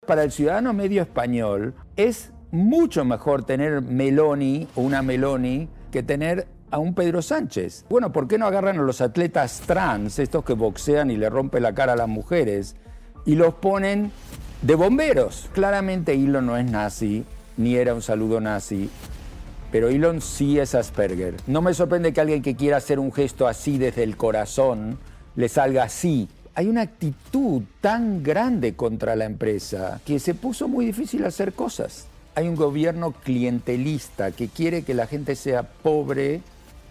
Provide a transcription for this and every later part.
Para el ciudadano medio español es mucho mejor tener Meloni o una Meloni que tener a un Pedro Sánchez. Bueno, ¿por qué no agarran a los atletas trans, estos que boxean y le rompen la cara a las mujeres, y los ponen de bomberos? Claramente Elon no es nazi, ni era un saludo nazi, pero Elon sí es Asperger. No me sorprende que alguien que quiera hacer un gesto así desde el corazón le salga así. Hay una actitud tan grande contra la empresa que se puso muy difícil hacer cosas. Hay un gobierno clientelista que quiere que la gente sea pobre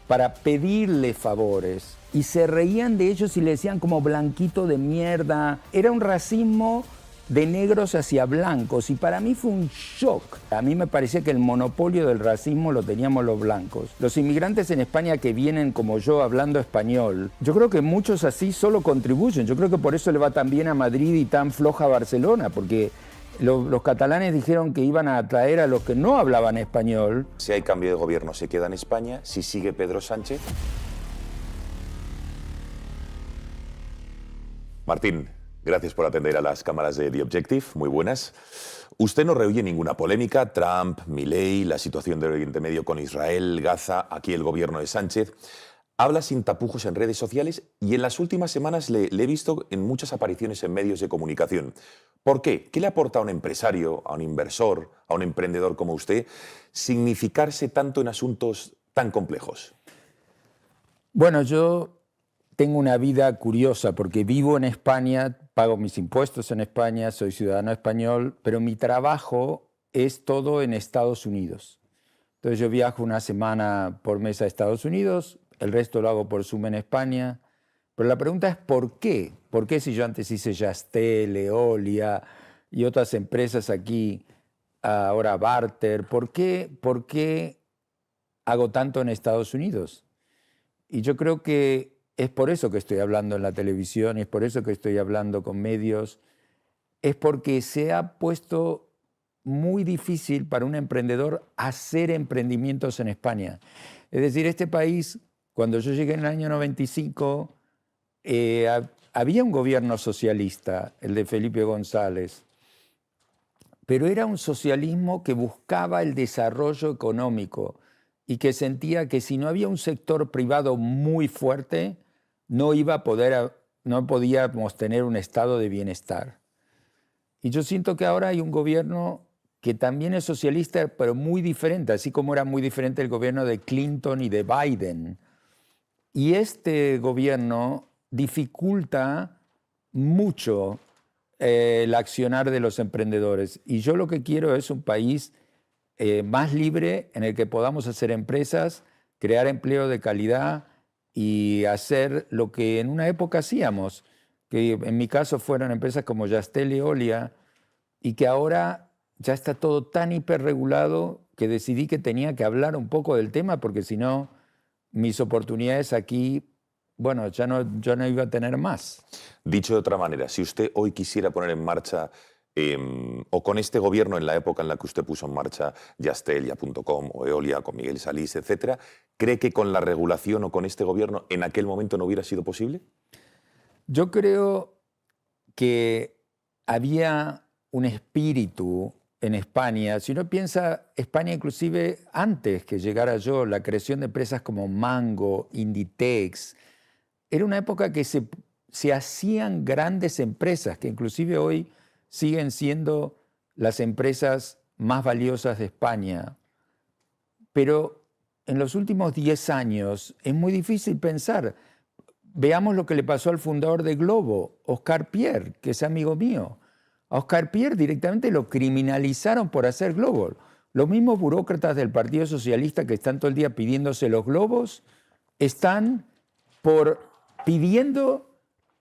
para pedirle favores. Y se reían de ellos y le decían como blanquito de mierda. Era un racismo de negros hacia blancos y para mí fue un shock. A mí me parecía que el monopolio del racismo lo teníamos los blancos. Los inmigrantes en España que vienen como yo hablando español, yo creo que muchos así solo contribuyen. Yo creo que por eso le va tan bien a Madrid y tan floja a Barcelona, porque los catalanes dijeron que iban a atraer a los que no hablaban español. Si hay cambio de gobierno, ¿se queda en España? Si sigue Pedro Sánchez. Martín, gracias por atender a las cámaras de The Objective. Muy buenas. Usted no rehuye ninguna polémica. Trump, Milei, la situación del Oriente Medio con Israel, Gaza, aquí el gobierno de Sánchez. Habla sin tapujos en redes sociales y en las últimas semanas le he visto en muchas apariciones en medios de comunicación. ¿Por qué? ¿Qué le aporta a un empresario, a un inversor, a un emprendedor como usted significarse tanto en asuntos tan complejos? Bueno, yo tengo una vida curiosa porque vivo en España, pago mis impuestos en España, soy ciudadano español, pero mi trabajo es todo en Estados Unidos. Entonces yo viajo una semana por mes a Estados Unidos, el resto lo hago por Zoom en España. Pero la pregunta es ¿por qué? ¿Por qué si yo antes hice Yastel, Eolia y otras empresas aquí, ahora Barter, ¿por qué hago tanto en Estados Unidos? Y yo creo que es por eso que estoy hablando en la televisión, es por eso que estoy hablando con medios, es porque se ha puesto muy difícil para un emprendedor hacer emprendimientos en España. Es decir, este país, cuando yo llegué en el año 95, había un gobierno socialista, el de Felipe González, pero era un socialismo que buscaba el desarrollo económico y que sentía que si no había un sector privado muy fuerte, no podíamos tener un estado de bienestar. Y yo siento que ahora hay un gobierno que también es socialista, pero muy diferente, así como era muy diferente el gobierno de Clinton y de Biden. Y este gobierno dificulta mucho el accionar de los emprendedores. Y yo lo que quiero es un país más libre en el que podamos hacer empresas, crear empleo de calidad y hacer lo que en una época hacíamos, que en mi caso fueron empresas como Yastel y Eolia, y que ahora ya está todo tan hiperregulado que decidí que tenía que hablar un poco del tema, porque si no, mis oportunidades aquí, bueno, yo no iba a tener más. Dicho de otra manera, si usted hoy quisiera poner en marcha, o con este gobierno en la época en la que usted puso en marcha Yastelia.com o Eolia con Miguel Salís, etcétera, ¿cree que con la regulación o con este gobierno en aquel momento no hubiera sido posible? Yo creo que había un espíritu en España. Si uno piensa, España inclusive antes que llegara yo, la creación de empresas como Mango, Inditex, era una época que se hacían grandes empresas, que inclusive hoy siguen siendo las empresas más valiosas de España. Pero en los últimos 10 años es muy difícil pensar. Veamos lo que le pasó al fundador de Globo, Oscar Pierre, que es amigo mío. A Oscar Pierre directamente lo criminalizaron por hacer Globo. Los mismos burócratas del Partido Socialista que están todo el día pidiéndose los globos, están pidiendo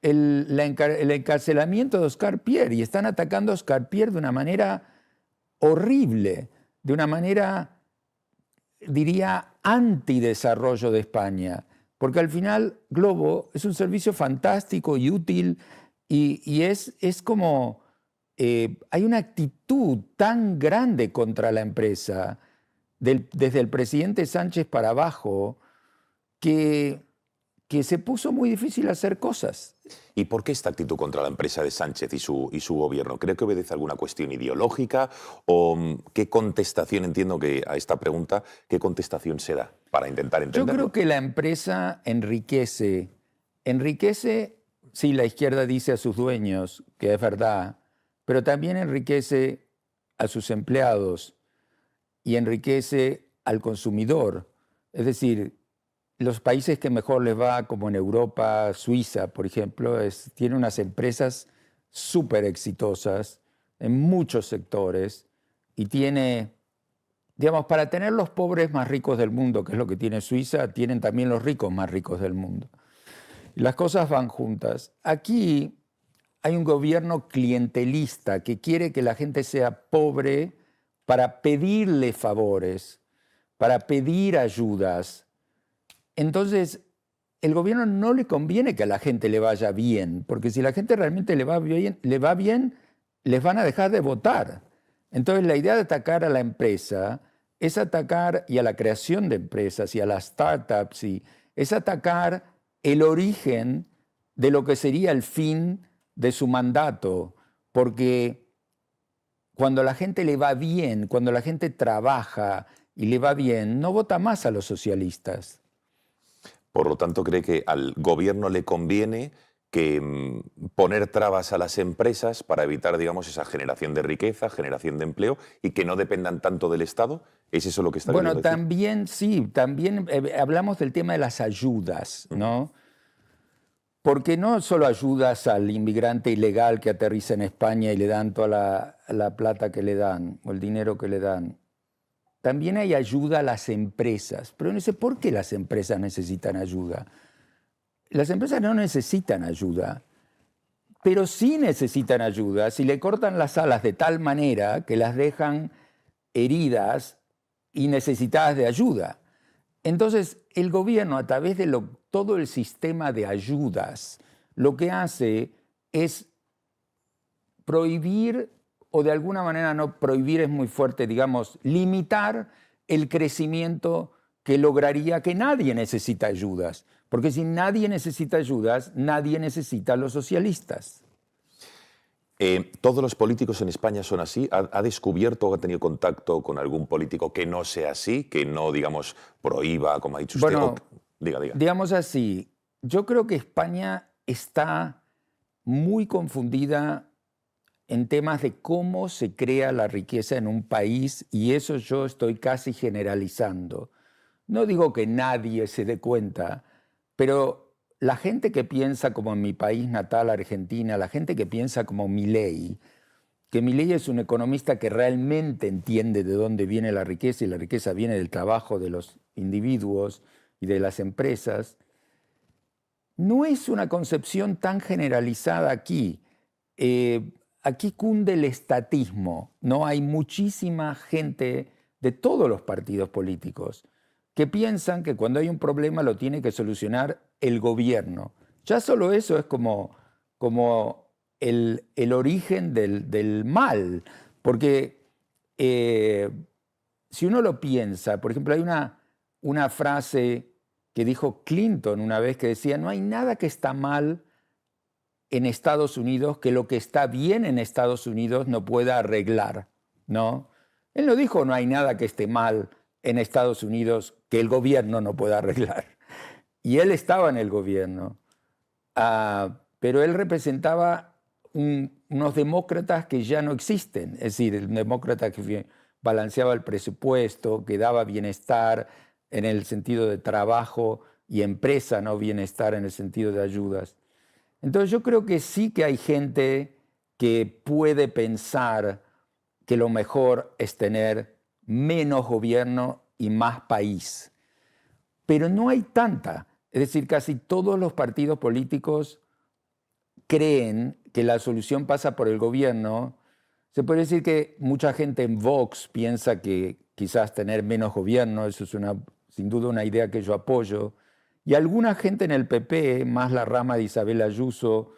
el encarcelamiento de Oscar Pierre y están atacando a Oscar Pierre de una manera horrible, de una manera, diría, antidesarrollo de España. Porque al final Globo es un servicio fantástico y útil y es como hay una actitud tan grande contra la empresa desde el presidente Sánchez para abajo que que se puso muy difícil hacer cosas. ¿Y por qué esta actitud contra la empresa de Sánchez y su gobierno? ¿Cree que obedece a alguna cuestión ideológica? ¿O qué contestación, entiendo que a esta pregunta, qué contestación se da para intentar entenderlo? Yo creo que la empresa enriquece, sí, la izquierda dice a sus dueños, que es verdad, pero también enriquece a sus empleados y enriquece al consumidor. Es decir, los países que mejor les va, como en Europa, Suiza, por ejemplo, tiene unas empresas súper exitosas en muchos sectores y tiene, digamos, para tener los pobres más ricos del mundo, que es lo que tiene Suiza, tienen también los ricos más ricos del mundo. Y las cosas van juntas. Aquí hay un gobierno clientelista que quiere que la gente sea pobre para pedirle favores, para pedir ayudas. Entonces, el gobierno no le conviene que a la gente le vaya bien, porque si la gente realmente le va bien, les van a dejar de votar. Entonces, la idea de atacar a la empresa es atacar y a la creación de empresas y a las startups, es atacar el origen de lo que sería el fin de su mandato, porque cuando la gente le va bien, cuando la gente trabaja y le va bien, no vota más a los socialistas. Por lo tanto, ¿cree que al gobierno le conviene que poner trabas a las empresas para evitar, digamos, esa generación de riqueza, generación de empleo y que no dependan tanto del Estado? ¿Es eso lo que está queriendo decir? También sí, también hablamos del tema de las ayudas, ¿no? Porque no solo ayudas al inmigrante ilegal que aterriza en España y le dan toda la plata que le dan o el dinero que le dan. También hay ayuda a las empresas, pero no sé por qué las empresas necesitan ayuda. Las empresas no necesitan ayuda, pero sí necesitan ayuda si le cortan las alas de tal manera que las dejan heridas y necesitadas de ayuda. Entonces, el gobierno, a través de todo el sistema de ayudas, lo que hace es prohibir, o de alguna manera no prohibir es muy fuerte, digamos, limitar el crecimiento que lograría que nadie necesita ayudas. Porque si nadie necesita ayudas, nadie necesita a los socialistas. ¿Todos los políticos en España son así? ¿Ha descubierto o ha tenido contacto con algún político que no sea así, que no, digamos, prohíba, como ha dicho usted? Bueno, diga. Digamos así, yo creo que España está muy confundida en temas de cómo se crea la riqueza en un país, y eso yo estoy casi generalizando. No digo que nadie se dé cuenta, pero la gente que piensa como en mi país natal, Argentina, la gente que piensa como Milei, que Milei es un economista que realmente entiende de dónde viene la riqueza, y la riqueza viene del trabajo de los individuos y de las empresas, no es una concepción tan generalizada aquí. Aquí cunde el estatismo, ¿no? Hay muchísima gente de todos los partidos políticos que piensan que cuando hay un problema lo tiene que solucionar el gobierno. Ya solo eso es como el origen del mal, porque si uno lo piensa, por ejemplo, hay una frase que dijo Clinton una vez que decía, no hay nada que está mal en Estados Unidos que lo que está bien en Estados Unidos no pueda arreglar, ¿no? Él no dijo no hay nada que esté mal en Estados Unidos que el gobierno no pueda arreglar. Y él estaba en el gobierno, pero él representaba unos demócratas que ya no existen, es decir, el demócrata que balanceaba el presupuesto, que daba bienestar en el sentido de trabajo y empresa, no bienestar en el sentido de ayudas. Entonces yo creo que sí que hay gente que puede pensar que lo mejor es tener menos gobierno y más país. Pero no hay tanta. Es decir, casi todos los partidos políticos creen que la solución pasa por el gobierno. Se puede decir que mucha gente en Vox piensa que quizás tener menos gobierno, eso es sin duda una idea que yo apoyo. Y alguna gente en el PP, más la rama de Isabel Ayuso,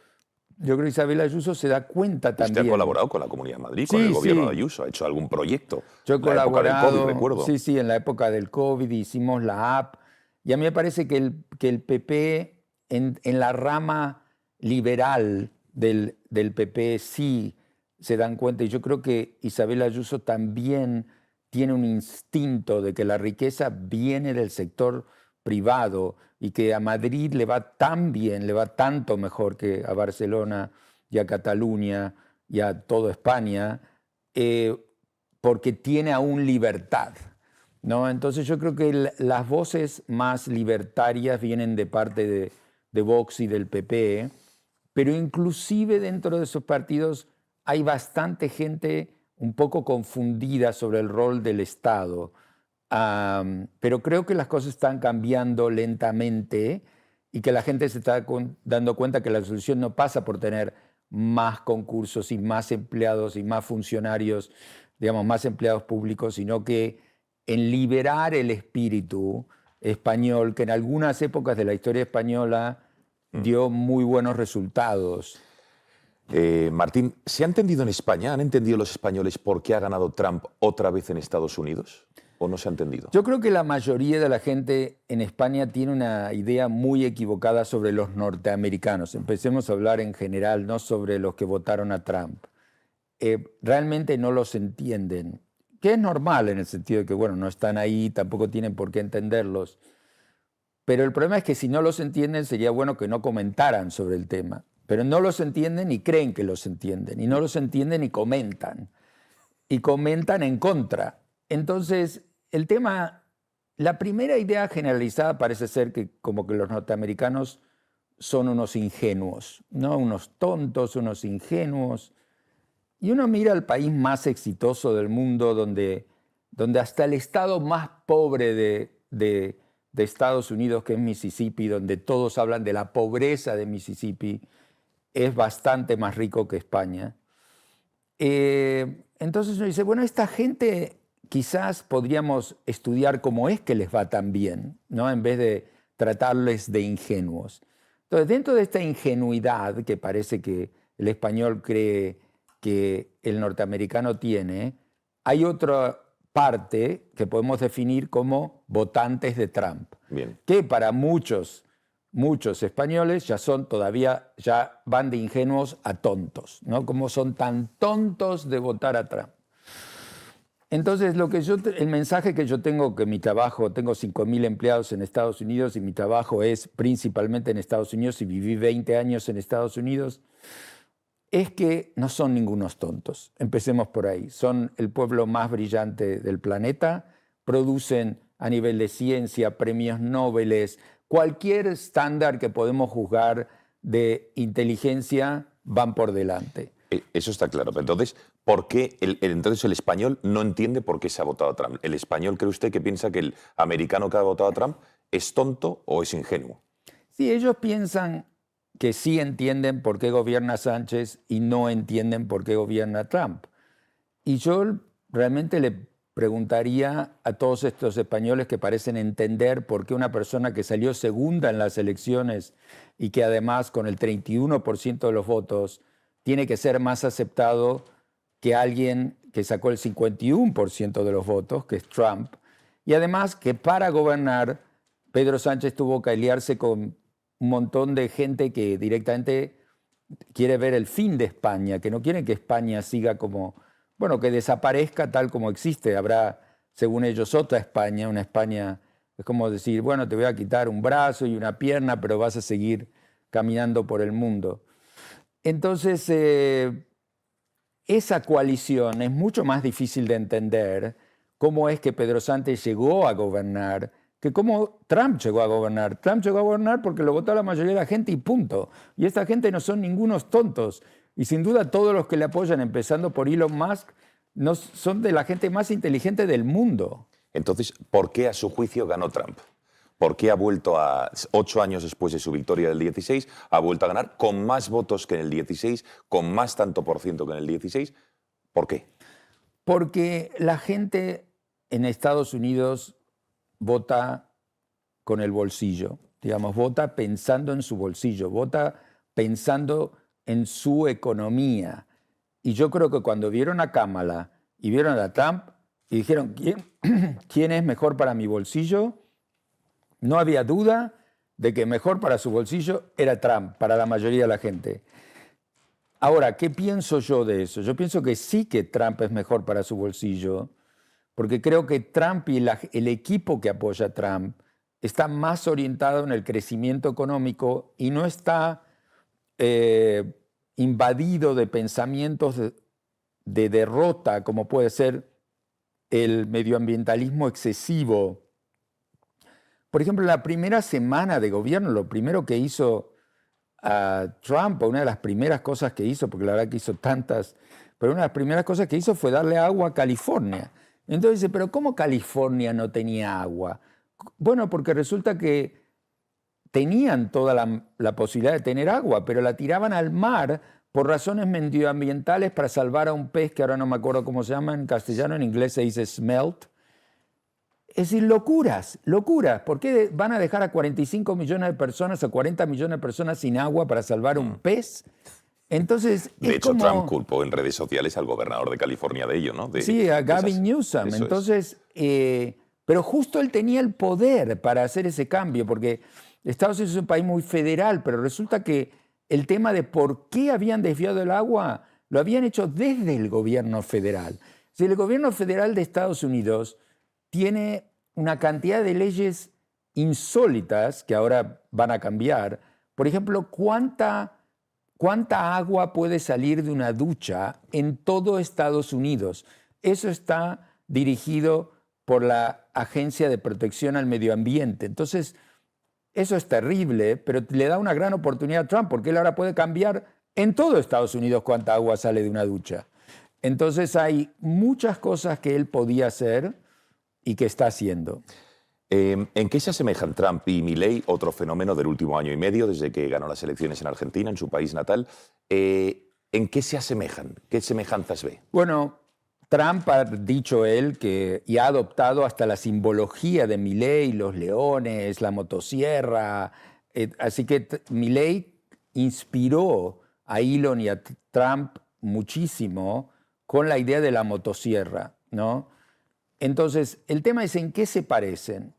yo creo que Isabel Ayuso se da cuenta también. ¿Usted ha colaborado con la Comunidad de Madrid, con el gobierno de Ayuso? ¿Ha hecho algún proyecto? Yo he colaborado, época del COVID, recuerdo. Sí, en la época del COVID hicimos la app. Y a mí me parece que el PP en la rama liberal del PP sí se dan cuenta, y yo creo que Isabel Ayuso también tiene un instinto de que la riqueza viene del sector privado y que a Madrid le va tan bien, le va tanto mejor que a Barcelona y a Cataluña y a toda España, porque tiene aún libertad, ¿no? Entonces yo creo que las voces más libertarias vienen de parte de Vox y del PP, pero inclusive dentro de esos partidos hay bastante gente un poco confundida sobre el rol del Estado. Pero creo que las cosas están cambiando lentamente y que la gente se está dando cuenta que la solución no pasa por tener más concursos y más empleados y más funcionarios, digamos, más empleados públicos, sino que en liberar el espíritu español, que en algunas épocas de la historia española dio muy buenos resultados. Martín, ¿se ha entendido en España, han entendido los españoles por qué ha ganado Trump otra vez en Estados Unidos? ¿O no se ha entendido? Yo creo que la mayoría de la gente en España tiene una idea muy equivocada sobre los norteamericanos. Empecemos a hablar en general, no sobre los que votaron a Trump. Realmente no los entienden, que es normal en el sentido de que, bueno, no están ahí, tampoco tienen por qué entenderlos. Pero el problema es que si no los entienden, sería bueno que no comentaran sobre el tema. Pero no los entienden y creen que los entienden. Y no los entienden y comentan. Y comentan en contra. Entonces, el tema, la primera idea generalizada parece ser que como que los norteamericanos son unos ingenuos, ¿no? Unos tontos, unos ingenuos. Y uno mira al país más exitoso del mundo, donde hasta el estado más pobre de Estados Unidos, que es Mississippi, donde todos hablan de la pobreza de Mississippi, es bastante más rico que España. Entonces uno dice, bueno, esta gente quizás podríamos estudiar cómo es que les va tan bien, ¿no? En vez de tratarles de ingenuos. Entonces, dentro de esta ingenuidad que parece que el español cree que el norteamericano tiene, hay otra parte que podemos definir como votantes de Trump. Bien. Que para muchos españoles ya van de ingenuos a tontos, ¿no? Como son tan tontos de votar a Trump. Entonces, el mensaje que yo tengo, que mi trabajo, tengo 5.000 empleados en Estados Unidos y mi trabajo es principalmente en Estados Unidos y viví 20 años en Estados Unidos, es que no son ningunos tontos. Empecemos por ahí. Son el pueblo más brillante del planeta, producen a nivel de ciencia premios Nobel, cualquier estándar que podemos juzgar de inteligencia van por delante. Eso está claro. Pero entonces, ¿por qué entonces el español no entiende por qué se ha votado a Trump? ¿El español cree usted que piensa que el americano que ha votado a Trump es tonto o es ingenuo? Sí, ellos piensan que sí entienden por qué gobierna Sánchez y no entienden por qué gobierna Trump. Y yo realmente le preguntaría a todos estos españoles que parecen entender por qué una persona que salió segunda en las elecciones y que además con el 31% de los votos tiene que ser más aceptado que alguien que sacó el 51% de los votos, que es Trump, y además que para gobernar Pedro Sánchez tuvo que aliarse con un montón de gente que directamente quiere ver el fin de España, que no quieren que España siga como, bueno, que desaparezca tal como existe. Habrá, según ellos, otra España, una España, es como decir, bueno, te voy a quitar un brazo y una pierna, pero vas a seguir caminando por el mundo. Entonces, esa coalición es mucho más difícil de entender cómo es que Pedro Sánchez llegó a gobernar que cómo Trump llegó a gobernar. Trump llegó a gobernar porque lo votó la mayoría de la gente y punto. Y esta gente no son ningunos tontos. Y sin duda todos los que le apoyan, empezando por Elon Musk, no, son de la gente más inteligente del mundo. Entonces, ¿por qué a su juicio ganó Trump? ¿Por qué ha vuelto 8 años después de su victoria del 16, ha vuelto a ganar con más votos que en el 16, con más tanto por ciento que en el 16? ¿Por qué? Porque la gente en Estados Unidos vota con el bolsillo, digamos, vota pensando en su bolsillo, vota pensando en su economía. Y yo creo que cuando vieron a Kamala y vieron a Trump y dijeron, ¿quién es mejor para mi bolsillo? No había duda de que mejor para su bolsillo era Trump, para la mayoría de la gente. Ahora, ¿qué pienso yo de eso? Yo pienso que sí que Trump es mejor para su bolsillo, porque creo que Trump y el equipo que apoya a Trump está más orientado en el crecimiento económico y no está invadido de pensamientos de derrota, como puede ser el medioambientalismo excesivo. Por ejemplo, en la primera semana de gobierno, lo primero que hizo Trump, una de las primeras cosas que hizo, porque la verdad que hizo tantas, pero una de las primeras cosas que hizo fue darle agua a California. Entonces dice, ¿pero cómo California no tenía agua? Bueno, porque resulta que tenían toda la posibilidad de tener agua, pero la tiraban al mar por razones medioambientales para salvar a un pez que ahora no me acuerdo cómo se llama en castellano, en inglés se dice smelt. Es decir, locuras, locuras. ¿Por qué van a dejar a 45 millones de personas o 40 millones de personas sin agua para salvar un pez? Entonces, de hecho, Trump culpó en redes sociales al gobernador de California de ello, ¿no? Sí, a Gavin Newsom. Entonces, pero justo él tenía el poder para hacer ese cambio, porque Estados Unidos es un país muy federal, pero resulta que el tema de por qué habían desviado el agua lo habían hecho desde el gobierno federal. Si el gobierno federal de Estados Unidos tiene una cantidad de leyes insólitas que ahora van a cambiar. Por ejemplo, ¿cuánta agua puede salir de una ducha en todo Estados Unidos? Eso está dirigido por la Agencia de Protección al Medio Ambiente. Entonces, eso es terrible, pero le da una gran oportunidad a Trump, porque él ahora puede cambiar en todo Estados Unidos cuánta agua sale de una ducha. Entonces, hay muchas cosas que él podía hacer y que está haciendo. ¿En qué se asemejan Trump y Milei, otro fenómeno del último año y medio, desde que ganó las elecciones en Argentina, en su país natal? ¿En qué se asemejan? ¿Qué semejanzas ve? Bueno, Trump ha dicho él y ha adoptado hasta la simbología de Milei, los leones, la motosierra. Así que Milei inspiró a Elon y a Trump muchísimo con la idea de la motosierra, ¿no? Entonces, el tema es en qué se parecen.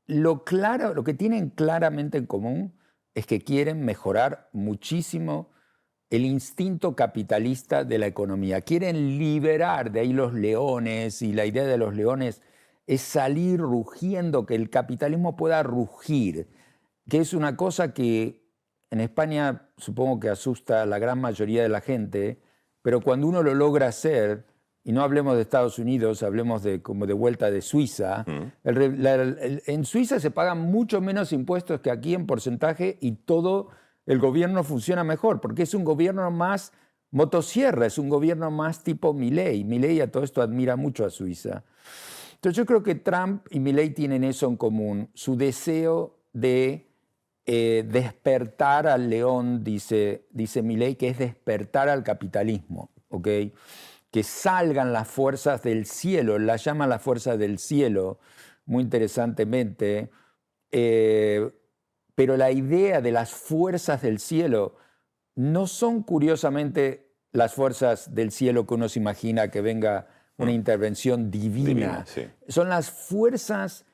Lo que tienen claramente en común es que quieren mejorar muchísimo el instinto capitalista de la economía. Quieren liberar, de ahí los leones, y la idea de los leones es salir rugiendo, que el capitalismo pueda rugir, que es una cosa que en España supongo que asusta a la gran mayoría de la gente, pero cuando uno lo logra hacer, y no hablemos de Estados Unidos, hablemos como de vuelta de Suiza. En Suiza se pagan mucho menos impuestos que aquí en porcentaje y todo el gobierno funciona mejor, porque es un gobierno más motosierra, es un gobierno más tipo Milei. Milei a todo esto admira mucho a Suiza. Entonces yo creo que Trump y Milei tienen eso en común, su deseo de despertar al león, dice Milei, que es despertar al capitalismo, ¿ok? Que salgan las fuerzas del cielo, las llaman las fuerzas del cielo, muy interesantemente, pero la idea de las fuerzas del cielo no son curiosamente las fuerzas del cielo que uno se imagina que venga una intervención divina. Sí. Son las fuerzas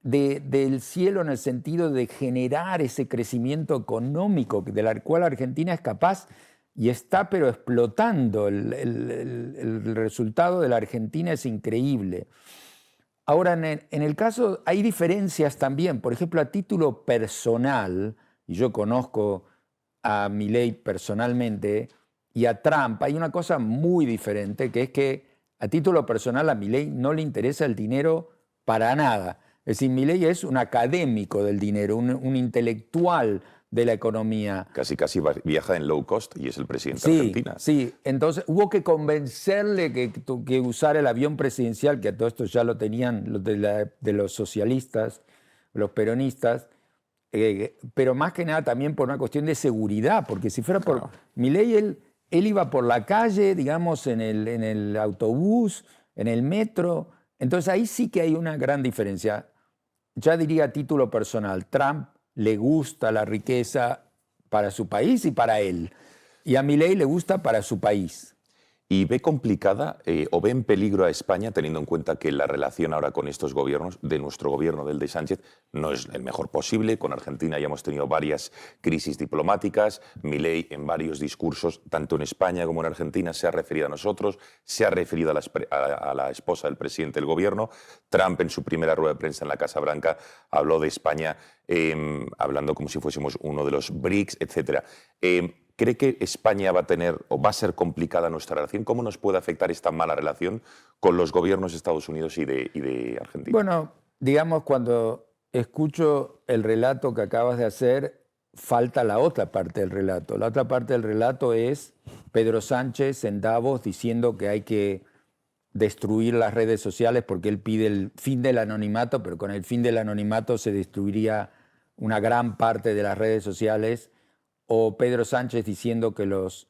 del cielo en el sentido de generar ese crecimiento económico de la cual Argentina es capaz y está pero explotando. El resultado de la Argentina es increíble. Ahora, en el caso, hay diferencias también. Por ejemplo, a título personal, y yo conozco a Milei personalmente, y a Trump, hay una cosa muy diferente, que es que a título personal a Milei no le interesa el dinero para nada. Es decir, Milei es un académico del dinero, un intelectual de la economía. Casi viaja en low cost y es el presidente de Argentina. Sí, entonces hubo que convencerle que usara el avión presidencial, que a todo esto ya lo tenían los de los socialistas, los peronistas, pero más que nada también por una cuestión de seguridad, porque si fuera por Milei, él iba por la calle, digamos, en el autobús, en el metro, entonces ahí sí que hay una gran diferencia. Ya diría a título personal, Trump le gusta la riqueza para su país y para él. Y a Milei le gusta para su país. ¿Y ve complicada o ve en peligro a España, teniendo en cuenta que la relación ahora con estos gobiernos, de nuestro gobierno, del de Sánchez, no es el mejor posible? Con Argentina ya hemos tenido varias crisis diplomáticas. Milei en varios discursos, tanto en España como en Argentina, se ha referido a nosotros, se ha referido a la esposa del presidente del gobierno. Trump, en su primera rueda de prensa en la Casa Blanca, habló de España hablando como si fuésemos uno de los BRICS, etc. ¿Cree que España va a tener o va a ser complicada nuestra relación? ¿Cómo nos puede afectar esta mala relación con los gobiernos de Estados Unidos y de Argentina? Bueno, digamos, cuando escucho el relato que acabas de hacer, falta la otra parte del relato. La otra parte del relato es Pedro Sánchez en Davos diciendo que hay que destruir las redes sociales porque él pide el fin del anonimato, pero con el fin del anonimato se destruiría una gran parte de las redes sociales. O Pedro Sánchez diciendo que los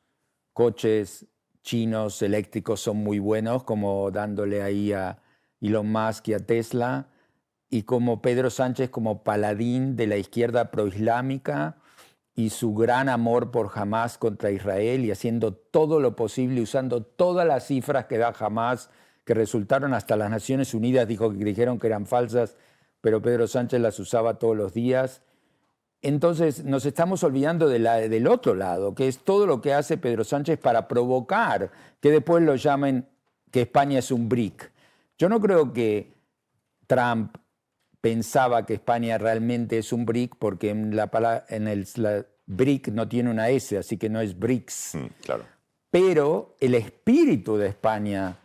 coches chinos eléctricos son muy buenos, como dándole ahí a Elon Musk y a Tesla, y como Pedro Sánchez como paladín de la izquierda proislámica y su gran amor por Hamás contra Israel y haciendo todo lo posible, usando todas las cifras que da Hamás, que resultaron hasta las Naciones Unidas, dijeron que eran falsas, pero Pedro Sánchez las usaba todos los días. Entonces nos estamos olvidando del otro lado, que es todo lo que hace Pedro Sánchez para provocar que después lo llamen que España es un BRIC. Yo no creo que Trump pensaba que España realmente es un BRIC porque en la BRIC no tiene una S, así que no es BRICS. Claro. Pero el espíritu de España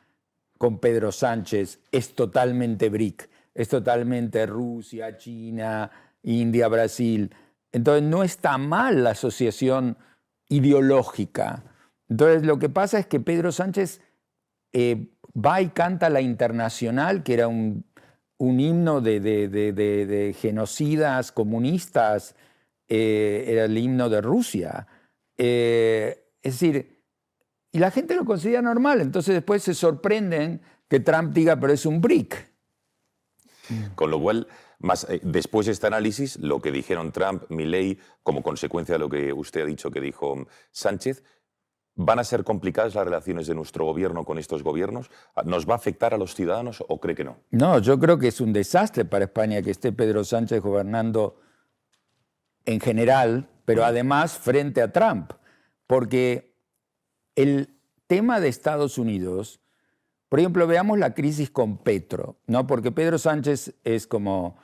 con Pedro Sánchez es totalmente BRIC, es totalmente Rusia, China, India, Brasil. Entonces no está mal la asociación ideológica. Entonces lo que pasa es que Pedro Sánchez va y canta La Internacional, que era un himno de genocidas comunistas, era el himno de Rusia. Es decir, y la gente lo considera normal, entonces después se sorprenden que Trump diga, pero es un BRIC. Con lo cual, después de este análisis, lo que dijeron Trump, Milei, como consecuencia de lo que usted ha dicho que dijo Sánchez, ¿van a ser complicadas las relaciones de nuestro gobierno con estos gobiernos? ¿Nos va a afectar a los ciudadanos o cree que no? No, yo creo que es un desastre para España que esté Pedro Sánchez gobernando en general, pero además frente a Trump, porque el tema de Estados Unidos, por ejemplo, veamos la crisis con Petro, ¿no? Porque Pedro Sánchez es como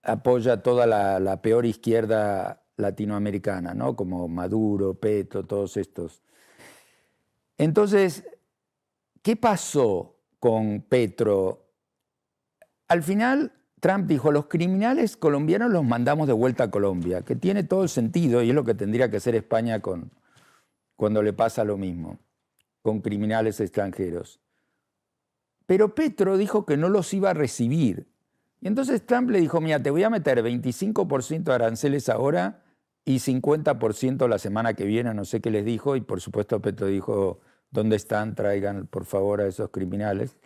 apoya toda la peor izquierda latinoamericana, ¿no? Como Maduro, Petro, todos estos. Entonces, ¿qué pasó con Petro? Al final, Trump dijo, los criminales colombianos los mandamos de vuelta a Colombia, que tiene todo el sentido y es lo que tendría que hacer España cuando le pasa lo mismo, con criminales extranjeros. Pero Petro dijo que no los iba a recibir. Y entonces Trump le dijo, mira, te voy a meter 25% de aranceles ahora y 50% la semana que viene, no sé qué les dijo, y por supuesto Petro dijo, ¿dónde están? Traigan por favor a esos criminales.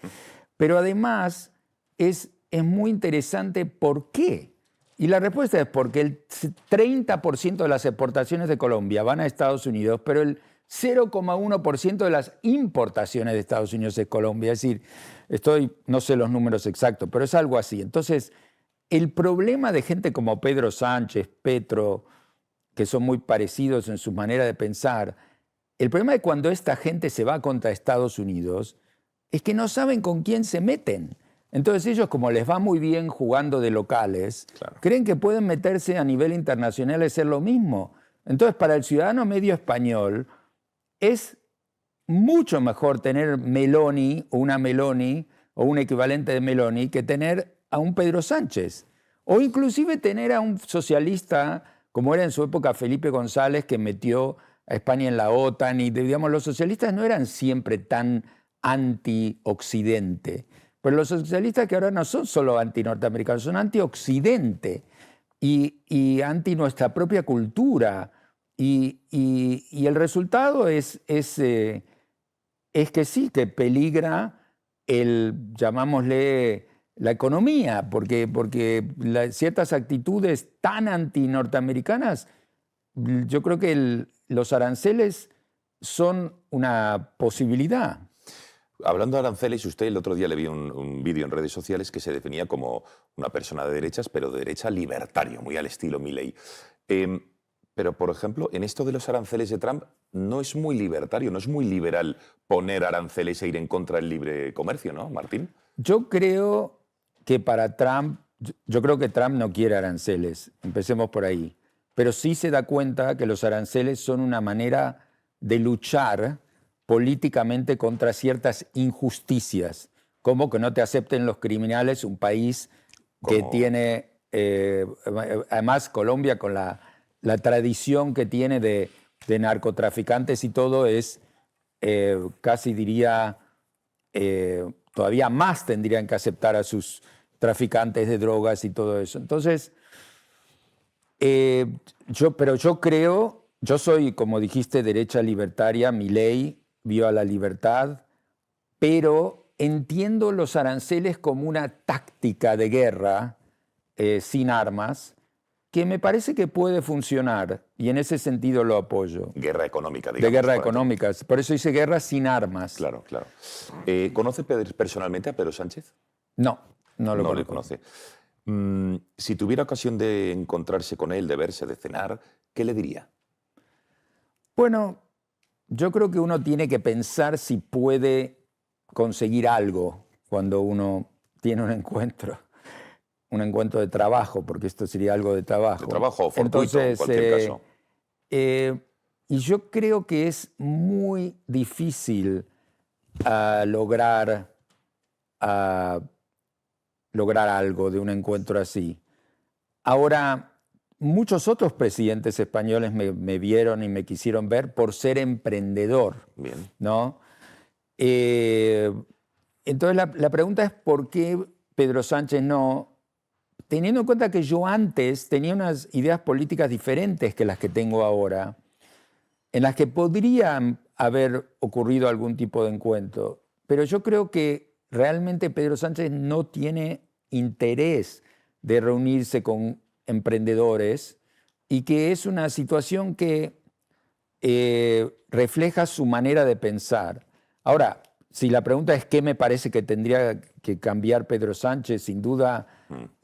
Pero además es muy interesante por qué. Y la respuesta es porque el 30% de las exportaciones de Colombia van a Estados Unidos, pero el 0,1% de las importaciones de Estados Unidos es Colombia. Es decir, no sé los números exactos, pero es algo así. Entonces, el problema de gente como Pedro Sánchez, Petro, que son muy parecidos en su manera de pensar, el problema de cuando esta gente se va contra Estados Unidos es que no saben con quién se meten. Entonces ellos, como les va muy bien jugando de locales, claro, creen que pueden meterse a nivel internacional y hacer lo mismo. Entonces, para el ciudadano medio español, es mucho mejor tener Meloni o una Meloni o un equivalente de Meloni que tener a un Pedro Sánchez. O inclusive tener a un socialista, como era en su época Felipe González, que metió a España en la OTAN. Y digamos, los socialistas no eran siempre tan anti-occidente. Pero los socialistas que ahora no son solo anti-norteamericanos, son anti-occidente y anti nuestra propia cultura. Y el resultado es que sí, que peligra llamámosle, la economía, porque ciertas actitudes tan anti-norteamericanas, yo creo que los aranceles son una posibilidad. Hablando de aranceles, usted el otro día le vi un vídeo en redes sociales que se definía como una persona de derechas, pero de derecha libertario, muy al estilo Milei. Pero, por ejemplo, en esto de los aranceles de Trump, no es muy libertario, no es muy liberal poner aranceles e ir en contra del libre comercio, ¿no, Martín? Yo creo que para Trump, yo creo que Trump no quiere aranceles, empecemos por ahí, pero sí se da cuenta que los aranceles son una manera de luchar políticamente contra ciertas injusticias, como que no te acepten los criminales, un país que tiene, además Colombia con la tradición que tiene de narcotraficantes y todo es casi diría, todavía más tendrían que aceptar a sus traficantes de drogas y todo eso. Entonces, pero yo creo, yo soy, como dijiste, derecha libertaria, Milei vio a la libertad, pero entiendo los aranceles como una táctica de guerra sin armas, que me parece que puede funcionar, y en ese sentido lo apoyo. Guerra económica, digamos. De guerra económica, por eso dice guerra sin armas. Claro, claro. ¿Conoce personalmente a Pedro Sánchez? No, no lo No conozco. le conoce. Si tuviera ocasión de encontrarse con él, de verse, de cenar, ¿qué le diría? Bueno, yo creo que uno tiene que pensar si puede conseguir algo cuando uno tiene un encuentro de trabajo, porque esto sería algo de trabajo. De trabajo o fortuito, en cualquier caso. Y yo creo que es muy difícil lograr algo de un encuentro así. Ahora, muchos otros presidentes españoles me vieron y me quisieron ver por ser emprendedor. Bien. ¿No? Entonces la pregunta es ¿por qué Pedro Sánchez no? Teniendo en cuenta que yo antes tenía unas ideas políticas diferentes que las que tengo ahora, en las que podría haber ocurrido algún tipo de encuentro, pero yo creo que realmente Pedro Sánchez no tiene interés de reunirse con emprendedores y que es una situación que refleja su manera de pensar. Ahora, si la pregunta es qué me parece que tendría que cambiar Pedro Sánchez, sin duda,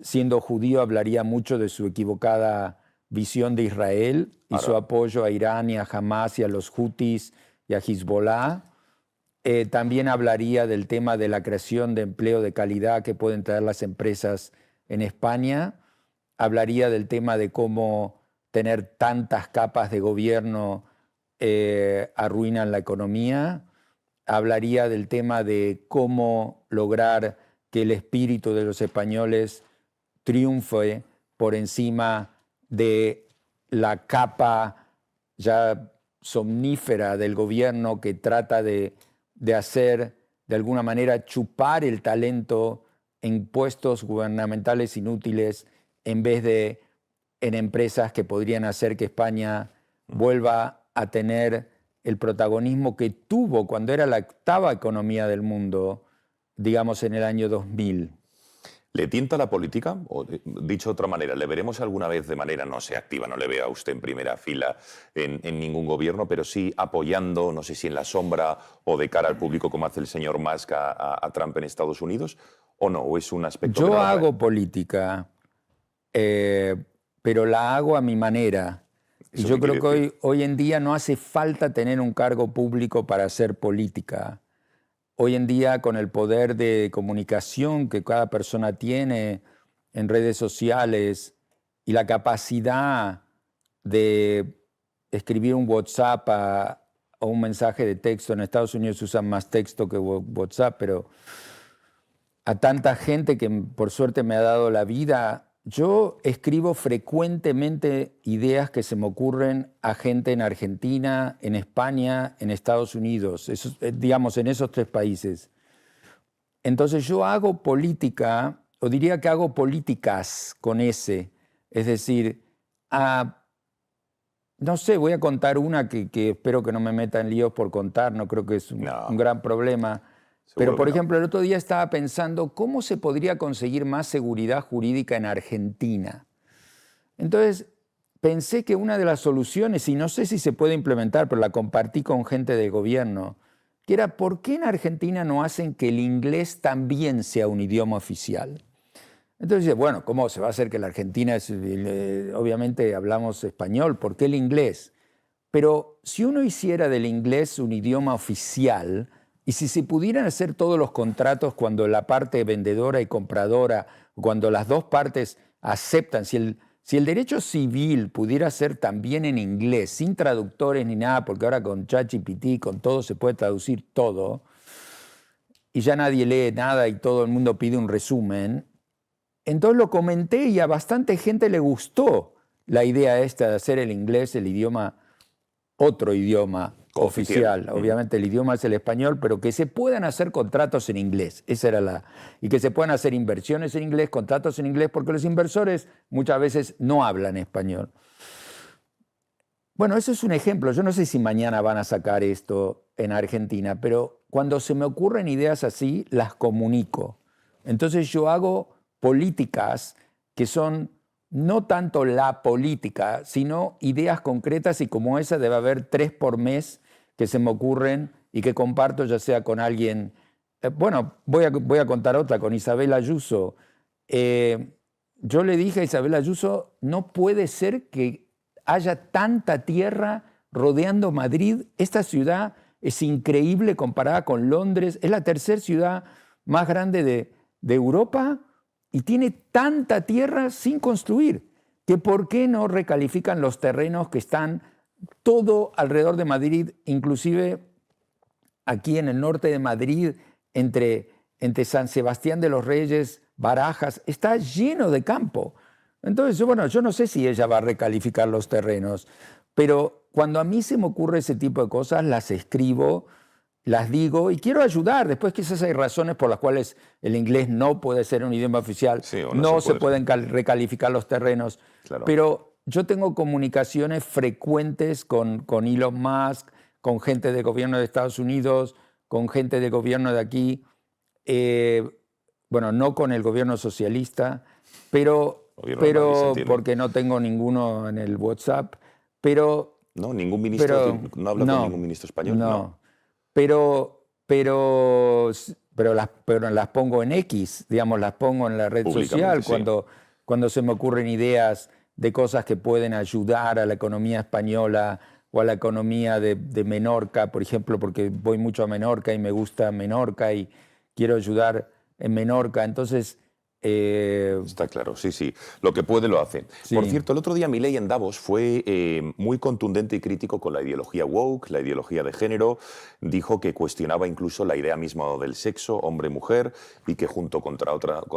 siendo judío, hablaría mucho de su equivocada visión de Israel y su apoyo a Irán y a Hamas y a los Houthis y a Hezbollah. También hablaría del tema de la creación de empleo de calidad que pueden traer las empresas en España. Hablaría del tema de cómo tener tantas capas de gobierno arruinan la economía. Hablaría del tema de cómo lograr que el espíritu de los españoles triunfe por encima de la capa ya somnífera del gobierno que trata de hacer, de alguna manera, chupar el talento en puestos gubernamentales inútiles en vez de en empresas que podrían hacer que España vuelva a tener el protagonismo que tuvo cuando era la octava economía del mundo, digamos en el año 2000. ¿Le tienta la política? O, dicho de otra manera, ¿le veremos alguna vez de manera, no sé, activa, no le veo a usted en primera fila en ningún gobierno, pero sí apoyando, no sé si en la sombra o de cara al público como hace el señor Musk a Trump en Estados Unidos? ¿O no? ¿O es un aspecto? Yo hago política, pero la hago a mi manera. Y yo creo que hoy en día no hace falta tener un cargo público para hacer política. Hoy en día, con el poder de comunicación que cada persona tiene en redes sociales y la capacidad de escribir un WhatsApp o un mensaje de texto, en Estados Unidos usan más texto que WhatsApp, pero a tanta gente que por suerte me ha dado la vida, yo escribo frecuentemente ideas que se me ocurren a gente en Argentina, en España, en Estados Unidos, digamos en esos tres países. Entonces yo hago política, o diría que hago políticas con ese, es decir, no sé, voy a contar una que espero que no me meta en líos por contar, no creo que es un gran problema. Pero, por ejemplo, el otro día estaba pensando cómo se podría conseguir más seguridad jurídica en Argentina. Entonces, pensé que una de las soluciones, y no sé si se puede implementar, pero la compartí con gente del gobierno, que era ¿por qué en Argentina no hacen que el inglés también sea un idioma oficial? Entonces, bueno, ¿cómo se va a hacer que la Argentina obviamente hablamos español? ¿Por qué el inglés? Pero si uno hiciera del inglés un idioma oficial, y si se pudieran hacer todos los contratos cuando la parte vendedora y compradora, cuando las dos partes aceptan, si el derecho civil pudiera ser también en inglés, sin traductores ni nada, porque ahora con ChatGPT, con todo se puede traducir todo, y ya nadie lee nada y todo el mundo pide un resumen, entonces lo comenté y a bastante gente le gustó la idea esta de hacer el inglés el idioma, otro idioma oficial. Obviamente el idioma es el español, pero que se puedan hacer contratos en inglés. Esa era y que se puedan hacer inversiones en inglés, contratos en inglés, porque los inversores muchas veces no hablan español. Bueno, eso es un ejemplo. Yo no sé si mañana van a sacar esto en Argentina, pero cuando se me ocurren ideas así, las comunico. Entonces yo hago políticas que son no tanto la política, sino ideas concretas, y como esa debe haber 3 por mes que se me ocurren y que comparto ya sea con alguien. Bueno, voy a contar otra, con Isabel Ayuso. Yo le dije a Isabel Ayuso, no puede ser que haya tanta tierra rodeando Madrid. Esta ciudad es increíble comparada con Londres, es la tercera ciudad más grande de Europa, y tiene tanta tierra sin construir, que ¿por qué no recalifican los terrenos que están todo alrededor de Madrid, inclusive aquí en el norte de Madrid, entre San Sebastián de los Reyes, Barajas, está lleno de campo? Entonces, bueno, yo no sé si ella va a recalificar los terrenos, pero cuando a mí se me ocurre ese tipo de cosas, las escribo, las digo y quiero ayudar. Después quizás hay razones por las cuales el inglés no puede ser un idioma oficial, sí, no se pueden recalificar los terrenos, claro. Pero yo tengo comunicaciones frecuentes con Elon Musk, con gente del gobierno de Estados Unidos, con gente del gobierno de aquí, bueno, no con el gobierno socialista, pero porque no tengo ninguno en el WhatsApp, pero... No, ningún ministro, no habla con ningún ministro español. No. Pero las pongo en X, digamos, las pongo en la red social cuando se me ocurren ideas de cosas que pueden ayudar a la economía española o a la economía de Menorca, por ejemplo, porque voy mucho a Menorca y me gusta Menorca y quiero ayudar en Menorca. Entonces... Está claro, sí, sí. Lo que puede lo hace. Sí. Por cierto, el otro día Milei en Davos fue muy contundente y crítico con la ideología woke, la ideología de género. Dijo que cuestionaba incluso la idea misma del sexo, hombre-mujer, y que junto con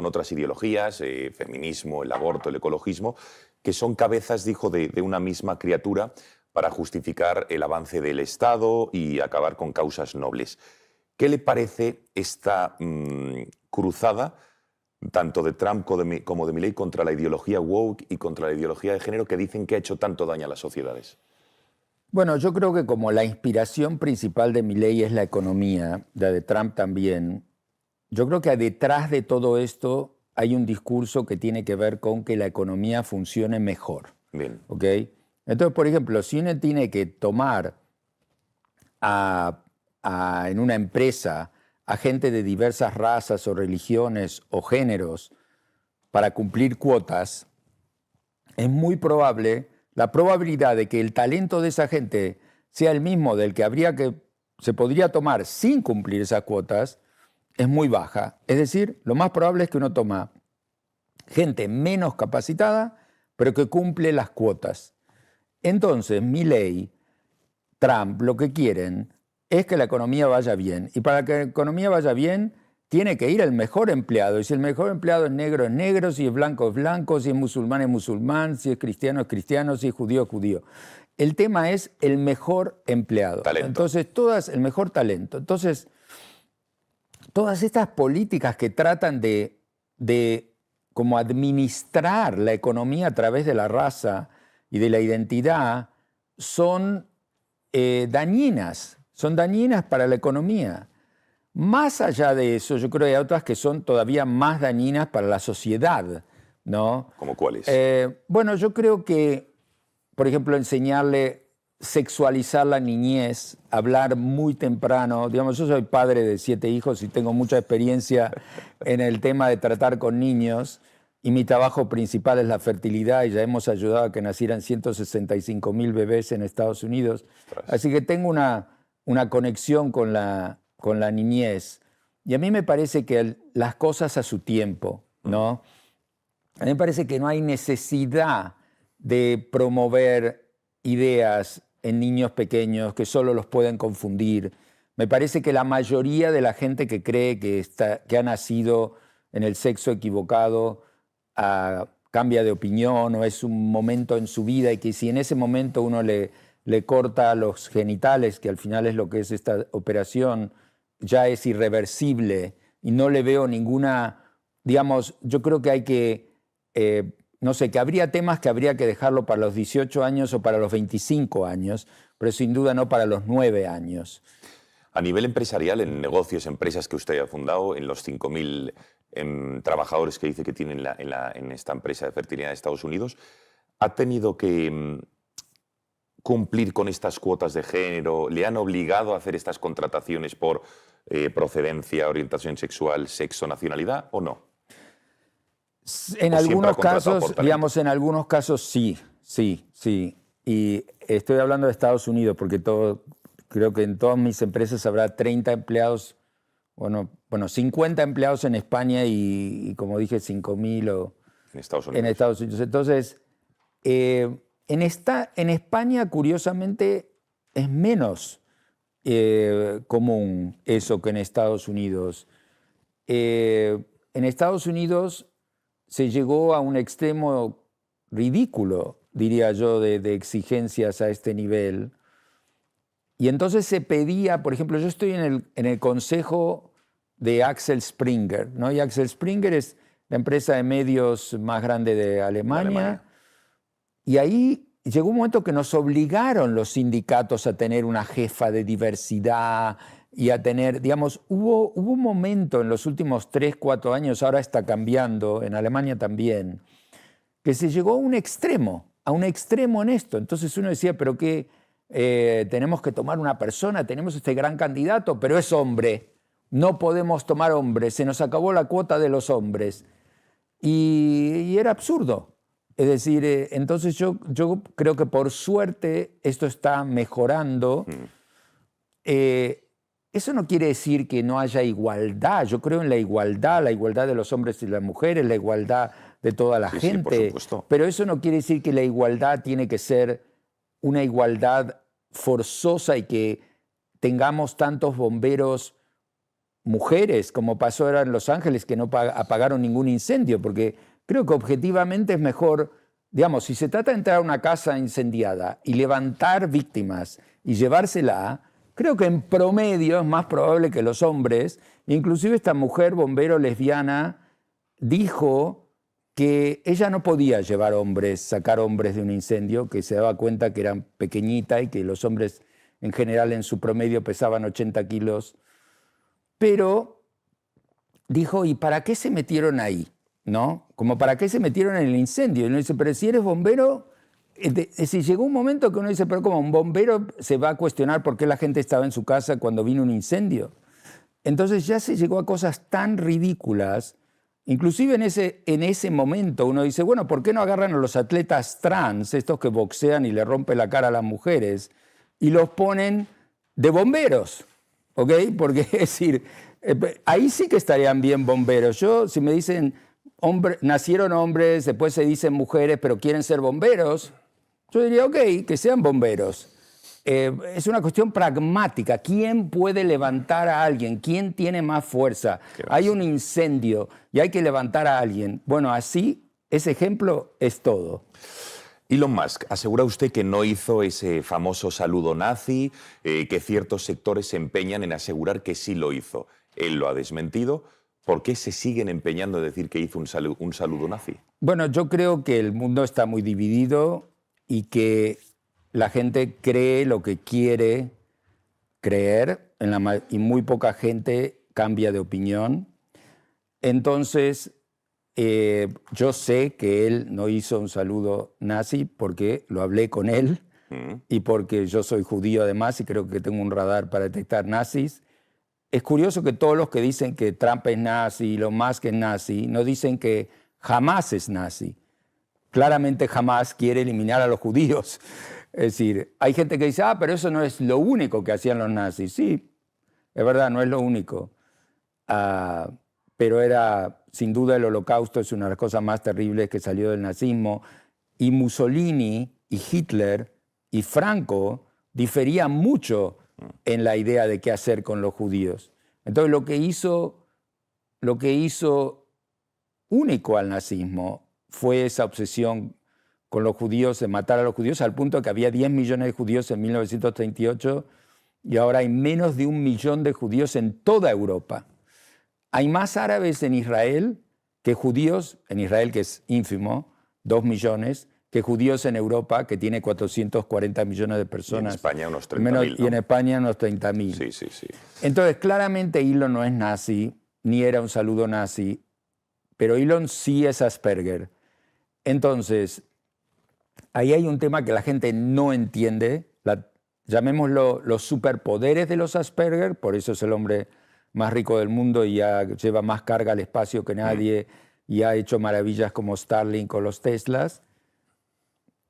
otras ideologías, feminismo, el aborto, el ecologismo, que son cabezas, dijo, de una misma criatura para justificar el avance del Estado y acabar con causas nobles. ¿Qué le parece esta cruzada tanto de Trump como de Milei contra la ideología woke y contra la ideología de género que dicen que ha hecho tanto daño a las sociedades? Bueno, yo creo que como la inspiración principal de Milei es la economía, la de Trump también, yo creo que detrás de todo esto hay un discurso que tiene que ver con que la economía funcione mejor. Bien. ¿Ok? Entonces, por ejemplo, si uno tiene que tomar en una empresa a gente de diversas razas o religiones o géneros para cumplir cuotas, es muy probable, la probabilidad de que el talento de esa gente sea el mismo del que se podría tomar sin cumplir esas cuotas es muy baja. Es decir, lo más probable es que uno toma gente menos capacitada, pero que cumple las cuotas. Entonces, Milei, Trump, lo que quieren es que la economía vaya bien. Y para que la economía vaya bien, tiene que ir el mejor empleado. Y si el mejor empleado es negro, si es blanco, si es musulmán, si es cristiano, si es judío. El tema es el mejor empleado. Talento. Entonces, el mejor talento. Entonces, todas estas políticas que tratan de como administrar la economía a través de la raza y de la identidad son dañinas. Son dañinas para la economía. Más allá de eso, yo creo que hay otras que son todavía más dañinas para la sociedad, ¿no? ¿Cómo cuáles? Bueno, yo creo que por ejemplo, enseñarle, sexualizar la niñez, hablar muy temprano. Digamos, yo soy padre de 7 hijos y tengo mucha experiencia en el tema de tratar con niños. Y mi trabajo principal es la fertilidad y ya hemos ayudado a que nacieran 165.000 bebés en Estados Unidos. Así que tengo una conexión con la niñez. Y a mí me parece que las cosas a su tiempo, ¿no? A mí me parece que no hay necesidad de promover ideas en niños pequeños que solo los pueden confundir. Me parece que la mayoría de la gente que cree que ha nacido en el sexo equivocado cambia de opinión o es un momento en su vida y que si en ese momento uno le corta los genitales, que al final es lo que es esta operación, ya es irreversible y no le veo ninguna, digamos, yo creo que hay que, no sé, que habría temas que habría que dejarlo para los 18 años o para los 25 años, pero sin duda no para los 9 años. A nivel empresarial, en negocios, empresas que usted ha fundado, en los 5.000 trabajadores que dice que tiene en esta empresa de fertilidad de Estados Unidos, ¿ha tenido que cumplir con estas cuotas de género? ¿Le han obligado a hacer estas contrataciones por procedencia, orientación sexual, sexo, nacionalidad o no? En algunos casos, digamos, en algunos casos sí. Y estoy hablando de Estados Unidos porque creo que en todas mis empresas habrá 30 empleados, bueno, 50 empleados en España y como dije, 5.000 en Estados Unidos. En Estados Unidos. Entonces, en España, curiosamente, es menos común eso que en Estados Unidos. En Estados Unidos se llegó a un extremo ridículo, diría yo, de exigencias a este nivel. Y entonces se pedía, por ejemplo, yo estoy en el consejo de Axel Springer, ¿no? Y Axel Springer es la empresa de medios más grande de Alemania. Y ahí llegó un momento que nos obligaron los sindicatos a tener una jefa de diversidad y a tener, digamos, hubo un momento en los últimos 3, 4 años, ahora está cambiando, en Alemania también, que se llegó a un extremo en esto. Entonces uno decía, pero ¿qué? Tenemos que tomar una persona, tenemos este gran candidato, pero es hombre, no podemos tomar hombres, se nos acabó la cuota de los hombres. Y era absurdo. Es decir, entonces yo creo que por suerte esto está mejorando. Eso no quiere decir que no haya igualdad. Yo creo en la igualdad de los hombres y las mujeres, la igualdad de toda la gente. Sí, por supuesto. Pero eso no quiere decir que la igualdad tiene que ser una igualdad forzosa y que tengamos tantos bomberos mujeres como pasó ahora en Los Ángeles, que no apagaron ningún incendio, porque creo que objetivamente es mejor, digamos, si se trata de entrar a una casa incendiada y levantar víctimas y llevársela, creo que en promedio es más probable que los hombres, inclusive esta mujer bombero lesbiana dijo que ella no podía llevar hombres, sacar hombres de un incendio, que se daba cuenta que eran pequeñita y que los hombres en general en su promedio pesaban 80 kilos, pero dijo, ¿y para qué se metieron ahí? ¿No? Como para qué se metieron en el incendio. Y uno dice, pero si eres bombero, si llegó un momento que uno dice, pero como un bombero se va a cuestionar por qué la gente estaba en su casa cuando vino un incendio. Entonces ya se llegó a cosas tan ridículas, inclusive en ese momento uno dice, bueno, ¿por qué no agarran a los atletas trans, estos que boxean y le rompen la cara a las mujeres, y los ponen de bomberos? ¿Ok? Porque es decir, ahí sí que estarían bien bomberos. Yo, si me dicen, nacieron hombres, después se dicen mujeres, pero quieren ser bomberos, yo diría, ok, que sean bomberos. Es una cuestión pragmática. ¿Quién puede levantar a alguien? ¿Quién tiene más fuerza? Hay un incendio y hay que levantar a alguien. Bueno, así, ese ejemplo es todo. Elon Musk, ¿asegura usted que no hizo ese famoso saludo nazi, que ciertos sectores se empeñan en asegurar que sí lo hizo? Él lo ha desmentido. ¿Por qué se siguen empeñando en decir que hizo un saludo nazi? Bueno, yo creo que el mundo está muy dividido y que la gente cree lo que quiere creer y muy poca gente cambia de opinión. Entonces, Yo sé que él no hizo un saludo nazi porque lo hablé con él y porque yo soy judío además y creo que tengo un radar para detectar nazis. Es curioso que todos los que dicen que Trump es nazi, Elon Musk es nazi, no dicen que Hamás es nazi. Claramente Hamás quiere eliminar a los judíos. Es decir, hay gente que dice, pero eso no es lo único que hacían los nazis. Sí, es verdad, no es lo único. Pero era, sin duda, el Holocausto es una de las cosas más terribles que salió del nazismo. Y Mussolini y Hitler y Franco diferían mucho en la idea de qué hacer con los judíos. Entonces, lo que hizo único al nazismo fue esa obsesión con los judíos, de matar a los judíos, al punto que había 10 millones de judíos en 1938 y ahora hay menos de 1 millón de judíos en toda Europa. Hay más árabes en Israel que judíos, en Israel que es ínfimo, 2 millones, que judíos en Europa, que tiene 440 millones de personas. Y en España unos 30.000, ¿no? Y en España unos 30.000. Sí, sí, sí. Entonces, claramente Elon no es nazi, ni era un saludo nazi, pero Elon sí es Asperger. Entonces, ahí hay un tema que la gente no entiende, llamémoslo los superpoderes de los Asperger, por eso es el hombre más rico del mundo y ya lleva más carga al espacio que nadie y ha hecho maravillas como Starlink o los Teslas.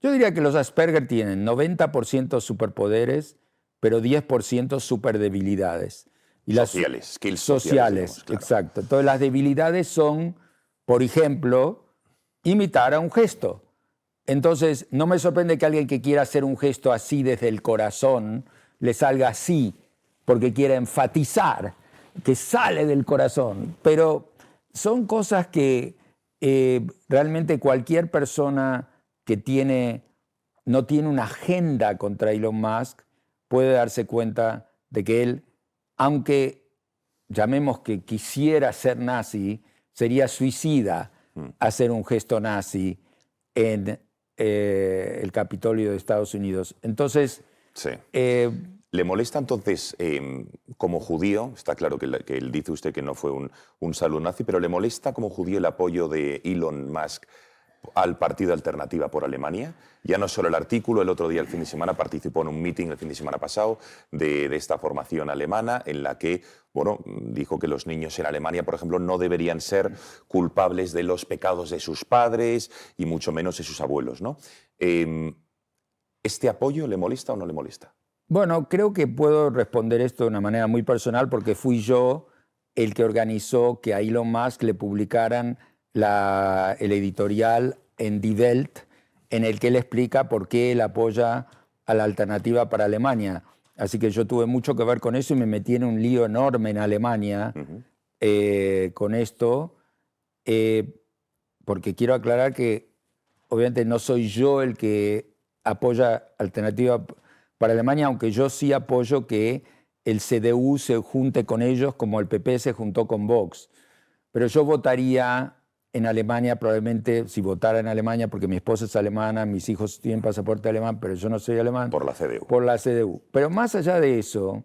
Yo diría que los Asperger tienen 90% superpoderes, pero 10% superdebilidades. Y sociales, skills sociales, digamos, claro. Exacto. Entonces las debilidades son, por ejemplo, imitar a un gesto. Entonces no me sorprende que alguien que quiera hacer un gesto así desde el corazón le salga así, porque quiere enfatizar que sale del corazón. Pero son cosas que realmente cualquier persona que no tiene una agenda contra Elon Musk puede darse cuenta de que él, aunque llamemos que quisiera ser nazi, sería suicida hacer un gesto nazi en el Capitolio de Estados Unidos. Entonces, sí. ¿Le molesta entonces, como judío, está claro que él dice usted que no fue un saludo nazi, pero le molesta como judío el apoyo de Elon Musk al Partido Alternativa por Alemania? Ya no solo el artículo, el otro día, el fin de semana, participó en un meeting el fin de semana pasado de esta formación alemana en la que, bueno, dijo que los niños en Alemania, por ejemplo, no deberían ser culpables de los pecados de sus padres y mucho menos de sus abuelos, ¿no? ¿Este apoyo le molesta o no le molesta? Bueno, creo que puedo responder esto de una manera muy personal porque fui yo el que organizó que a Elon Musk le publicaran el editorial en Die Welt en el que él explica por qué él apoya a la Alternativa para Alemania. Así que yo tuve mucho que ver con eso y me metí en un lío enorme en Alemania con esto, porque quiero aclarar que obviamente no soy yo el que apoya Alternativa para Alemania, aunque yo sí apoyo que el CDU se junte con ellos como el PP se juntó con Vox. Pero yo votaría en Alemania, probablemente, si votara en Alemania, porque mi esposa es alemana, mis hijos tienen pasaporte alemán, pero yo no soy alemán. Por la CDU. Por la CDU. Pero más allá de eso,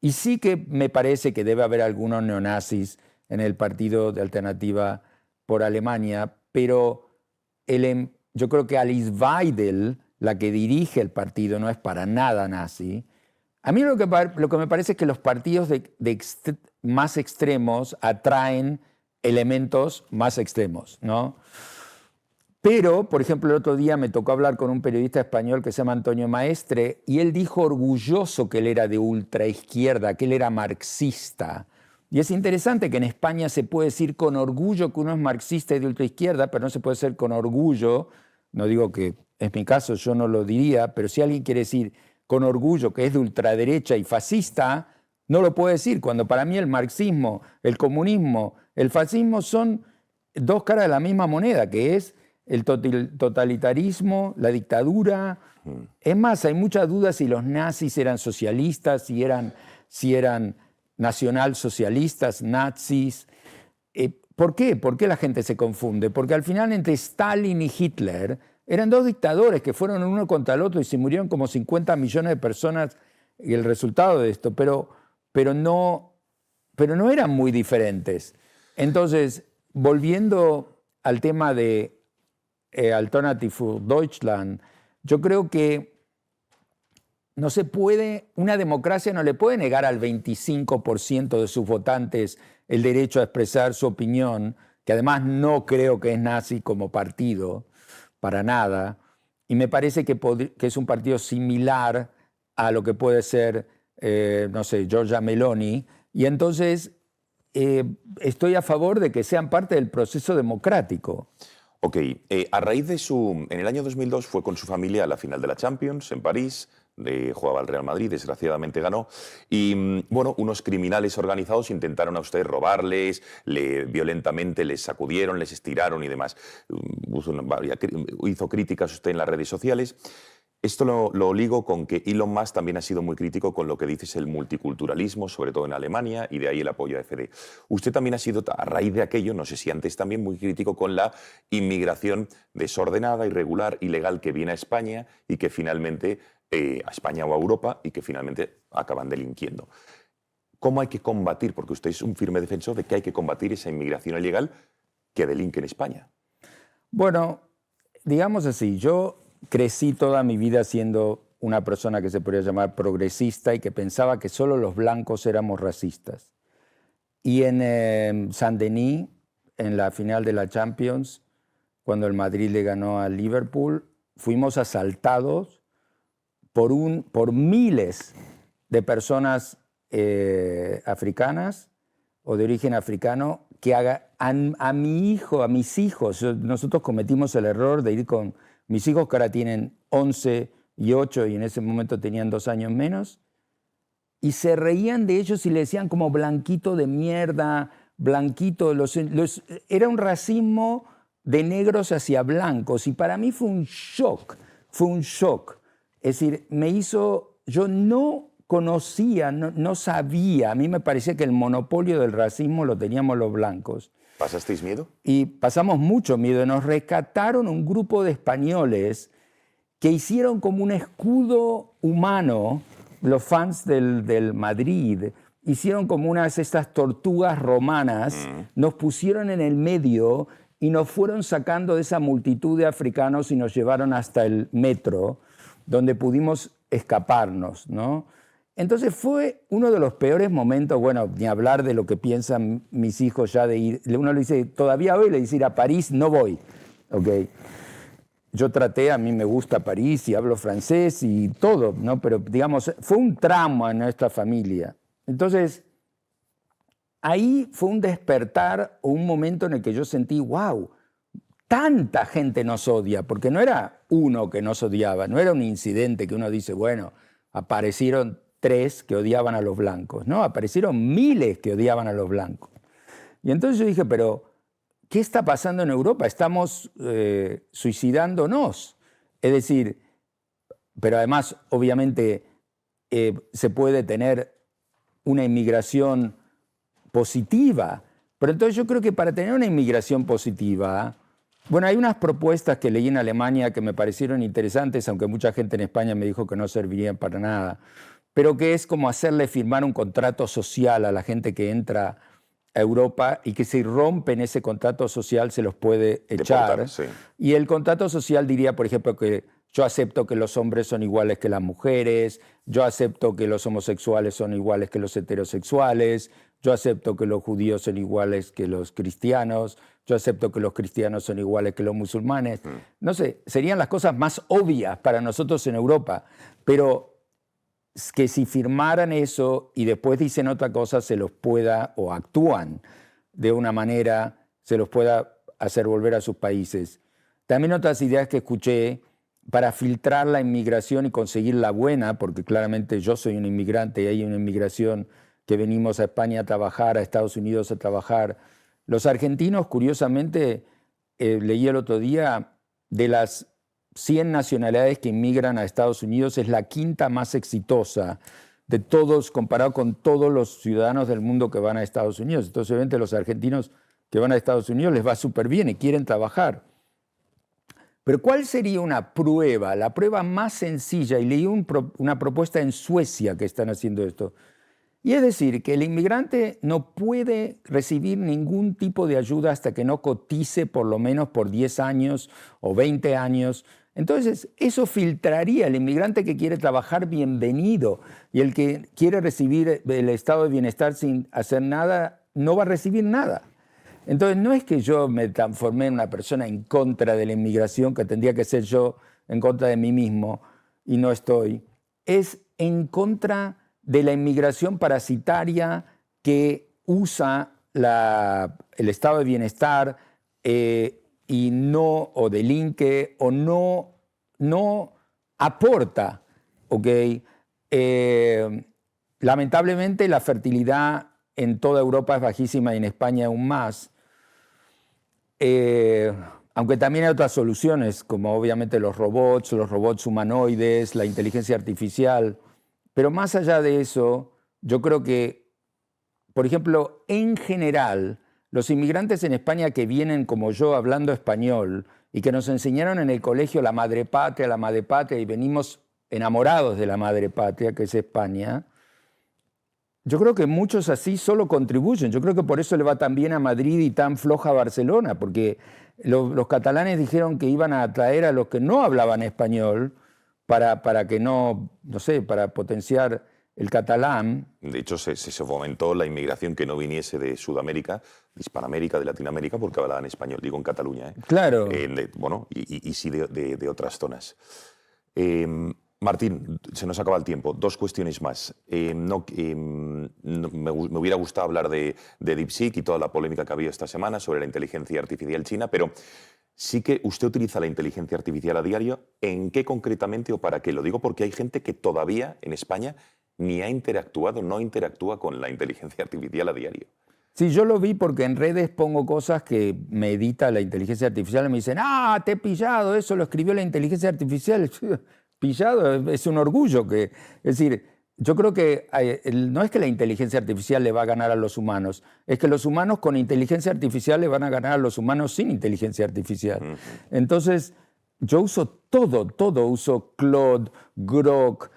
y sí que me parece que debe haber algunos neonazis en el Partido de Alternativa por Alemania, pero yo creo que Alice Weidel, la que dirige el partido, no es para nada nazi. A mí lo que me parece es que los partidos más extremos atraen elementos más extremos, ¿no? Pero, por ejemplo, el otro día me tocó hablar con un periodista español que se llama Antonio Maestre y él dijo orgulloso que él era de ultraizquierda, que él era marxista. Y es interesante que en España se puede decir con orgullo que uno es marxista y de ultraizquierda, pero no se puede decir con orgullo, no digo que es mi caso, yo no lo diría, pero si alguien quiere decir con orgullo que es de ultraderecha y fascista, no lo puede decir, cuando para mí el marxismo, el comunismo, el fascismo son dos caras de la misma moneda, que es el totalitarismo, la dictadura. Es más, hay muchas dudas si los nazis eran socialistas, si eran nacionalsocialistas, nazis. ¿Por qué? ¿Por qué la gente se confunde? Porque al final entre Stalin y Hitler eran dos dictadores que fueron uno contra el otro y se murieron como 50 millones de personas y el resultado de esto, pero no eran muy diferentes. Entonces, volviendo al tema de Alternative für Deutschland, yo creo que no se puede, una democracia no le puede negar al 25% de sus votantes el derecho a expresar su opinión, que además no creo que es nazi como partido, para nada, y me parece que es un partido similar a lo que puede ser, no sé, Giorgia Meloni, y entonces estoy a favor de que sean parte del proceso democrático. Ok, a raíz de en el año 2002 fue con su familia a la final de la Champions en París, jugaba el Real Madrid, desgraciadamente ganó, y bueno, unos criminales organizados intentaron a ustedes robarles, violentamente les sacudieron, les estiraron y demás. Hizo críticas usted en las redes sociales. Esto lo ligo con que Elon Musk también ha sido muy crítico con lo que dices el multiculturalismo, sobre todo en Alemania, y de ahí el apoyo a FD. Usted también ha sido, a raíz de aquello, no sé si antes también, muy crítico con la inmigración desordenada, irregular, ilegal que viene a España y que finalmente, a España o a Europa, y que finalmente acaban delinquiendo. ¿Cómo hay que combatir? Porque usted es un firme defensor de que hay que combatir esa inmigración ilegal que delinque en España. Bueno, digamos así, yo crecí toda mi vida siendo una persona que se podría llamar progresista y que pensaba que solo los blancos éramos racistas. Y en Saint-Denis, en la final de la Champions, cuando el Madrid le ganó al Liverpool, fuimos asaltados por miles de personas africanas o de origen africano que a mi hijo, a mis hijos, nosotros cometimos el error de ir con mis hijos, que ahora tienen 11 y 8 y en ese momento tenían 2 años menos, y se reían de ellos y le decían como blanquito de mierda, blanquito. Era un racismo de negros hacia blancos y para mí fue un shock. Es decir, yo no conocía, no sabía, a mí me parecía que el monopolio del racismo lo teníamos los blancos. ¿Pasasteis miedo? Y pasamos mucho miedo. Nos rescataron un grupo de españoles que hicieron como un escudo humano, los fans del Madrid, hicieron como estas tortugas romanas, nos pusieron en el medio y nos fueron sacando de esa multitud de africanos y nos llevaron hasta el metro, donde pudimos escaparnos, ¿no? Entonces fue uno de los peores momentos, bueno, ni hablar de lo que piensan mis hijos ya de ir. Uno le dice, todavía hoy le dice ir a París, no voy. Okay. Yo traté, a mí me gusta París y hablo francés y todo, ¿no? Pero digamos, fue un trauma en nuestra familia. Entonces, ahí fue un despertar o un momento en el que yo sentí, wow, tanta gente nos odia, porque no era uno que nos odiaba, no era un incidente que uno dice, bueno, aparecieron 3 que odiaban a los blancos, ¿no? Aparecieron miles que odiaban a los blancos. Y entonces yo dije, pero ¿qué está pasando en Europa? Estamos suicidándonos. Es decir, pero además, obviamente, se puede tener una inmigración positiva. Pero entonces yo creo que para tener una inmigración positiva, bueno, hay unas propuestas que leí en Alemania que me parecieron interesantes, aunque mucha gente en España me dijo que no servirían para nada, pero que es como hacerle firmar un contrato social a la gente que entra a Europa y que si rompen ese contrato social se los puede echar. Deportar, sí. Y el contrato social diría, por ejemplo, que yo acepto que los hombres son iguales que las mujeres, yo acepto que los homosexuales son iguales que los heterosexuales, yo acepto que los judíos son iguales que los cristianos, yo acepto que los cristianos son iguales que los musulmanes. No sé, serían las cosas más obvias para nosotros en Europa, pero que si firmaran eso y después dicen otra cosa, se los pueda, o actúan de una manera, se los pueda hacer volver a sus países. También otras ideas que escuché para filtrar la inmigración y conseguir la buena, porque claramente yo soy un inmigrante y hay una inmigración que venimos a España a trabajar, a Estados Unidos a trabajar. Los argentinos, curiosamente, leí el otro día, de las 100 nacionalidades que inmigran a Estados Unidos, es la 5ª más exitosa de todos, comparado con todos los ciudadanos del mundo que van a Estados Unidos. Entonces, obviamente, los argentinos que van a Estados Unidos les va súper bien y quieren trabajar. Pero ¿cuál sería una prueba? La prueba más sencilla, y leí una propuesta en Suecia que están haciendo esto, Y es decir, que el inmigrante no puede recibir ningún tipo de ayuda hasta que no cotice por lo menos por 10 años o 20 años. Entonces, eso filtraría. El inmigrante que quiere trabajar, bienvenido. Y el que quiere recibir el estado de bienestar sin hacer nada, no va a recibir nada. Entonces, no es que yo me transformé en una persona en contra de la inmigración, que tendría que ser yo en contra de mí mismo, y no estoy. Es en contra de la inmigración parasitaria que usa el estado de bienestar y no, o delinque, o no aporta, ¿ok? Lamentablemente la fertilidad en toda Europa es bajísima y en España aún más. Aunque también hay otras soluciones, como obviamente los robots humanoides, la inteligencia artificial. Pero más allá de eso, yo creo que, por ejemplo, en general, los inmigrantes en España que vienen como yo hablando español y que nos enseñaron en el colegio la madre patria, y venimos enamorados de la madre patria, que es España, yo creo que muchos así solo contribuyen. Yo creo que por eso le va tan bien a Madrid y tan floja a Barcelona, porque los catalanes dijeron que iban a atraer a los que no hablaban español para que no sé, para potenciar el catalán. De hecho, se fomentó la inmigración que no viniese de Sudamérica, de Hispanoamérica, de Latinoamérica, porque hablaban español, digo en Cataluña. ¿eh? Claro. Bueno, y sí de otras zonas. Martín, se nos acaba el tiempo. 2 cuestiones más. Me hubiera gustado hablar de DeepSeek y toda la polémica que ha habido esta semana sobre la inteligencia artificial china, pero sí que usted utiliza la inteligencia artificial a diario. ¿En qué concretamente o para qué? Lo digo porque hay gente que todavía en España ni ha interactuado, no interactúa con la inteligencia artificial a diario. Sí, yo lo vi porque en redes pongo cosas que me edita la inteligencia artificial y me dicen, te he pillado, eso lo escribió la inteligencia artificial. Pillado, es un orgullo. Es decir, yo creo que no es que la inteligencia artificial le va a ganar a los humanos, es que los humanos con inteligencia artificial le van a ganar a los humanos sin inteligencia artificial. Entonces, yo uso todo. Uso Claude, Grok,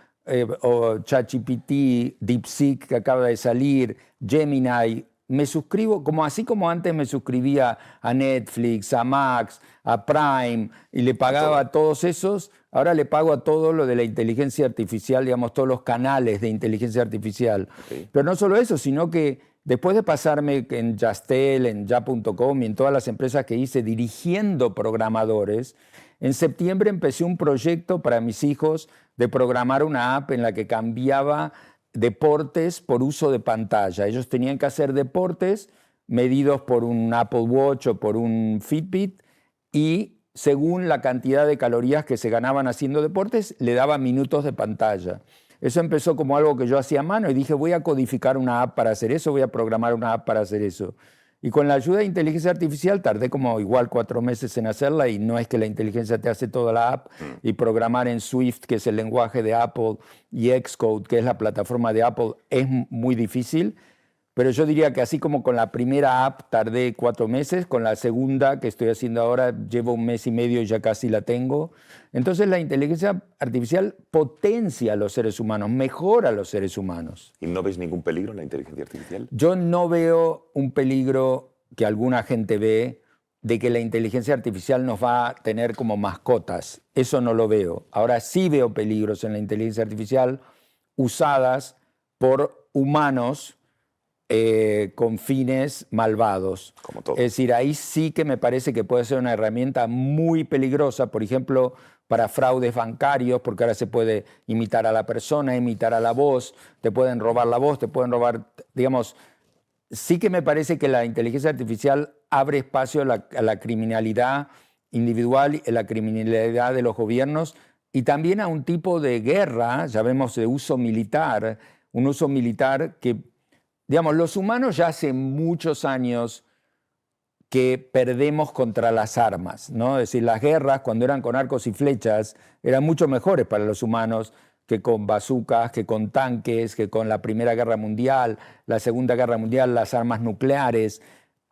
o ChatGPT, DeepSeek que acaba de salir, Gemini. Me suscribo, así como antes me suscribía a Netflix, a Max, a Prime, y le pagaba a todos esos, ahora le pago a todo lo de la inteligencia artificial, digamos, todos los canales de inteligencia artificial. Okay. Pero no solo eso, sino que después de pasarme en Yastel, en Ya.com y en todas las empresas que hice dirigiendo programadores, en septiembre empecé un proyecto para mis hijos de programar una app en la que cambiaba deportes por uso de pantalla. Ellos tenían que hacer deportes medidos por un Apple Watch o por un Fitbit y según la cantidad de calorías que se ganaban haciendo deportes, le daba minutos de pantalla. Eso empezó como algo que yo hacía a mano y dije, voy a codificar una app para hacer eso, voy a programar una app para hacer eso. Y con la ayuda de inteligencia artificial tardé como igual 4 meses en hacerla y no es que la inteligencia te hace toda la app y programar en Swift, que es el lenguaje de Apple, y Xcode, que es la plataforma de Apple, es muy difícil. Pero yo diría que así como con la primera app tardé 4 meses, con la segunda que estoy haciendo ahora llevo 1 mes y medio y ya casi la tengo. Entonces la inteligencia artificial potencia a los seres humanos, mejora a los seres humanos. ¿Y no ves ningún peligro en la inteligencia artificial? Yo no veo un peligro que alguna gente ve de que la inteligencia artificial nos va a tener como mascotas. Eso no lo veo. Ahora sí veo peligros en la inteligencia artificial usadas por humanos con fines malvados. Como todo. Es decir, ahí sí que me parece que puede ser una herramienta muy peligrosa, por ejemplo, para fraudes bancarios, porque ahora se puede imitar a la persona, imitar a la voz, te pueden robar la voz, te pueden robar, digamos, sí que me parece que la inteligencia artificial abre espacio a la criminalidad individual, a la criminalidad de los gobiernos y también a un tipo de guerra, ya vemos, de uso militar, un uso militar que, digamos, los humanos ya hace muchos años que perdemos contra las armas, ¿no? Es decir, las guerras, cuando eran con arcos y flechas, eran mucho mejores para los humanos que con bazucas, que con tanques, que con la Primera Guerra Mundial, la Segunda Guerra Mundial, las armas nucleares.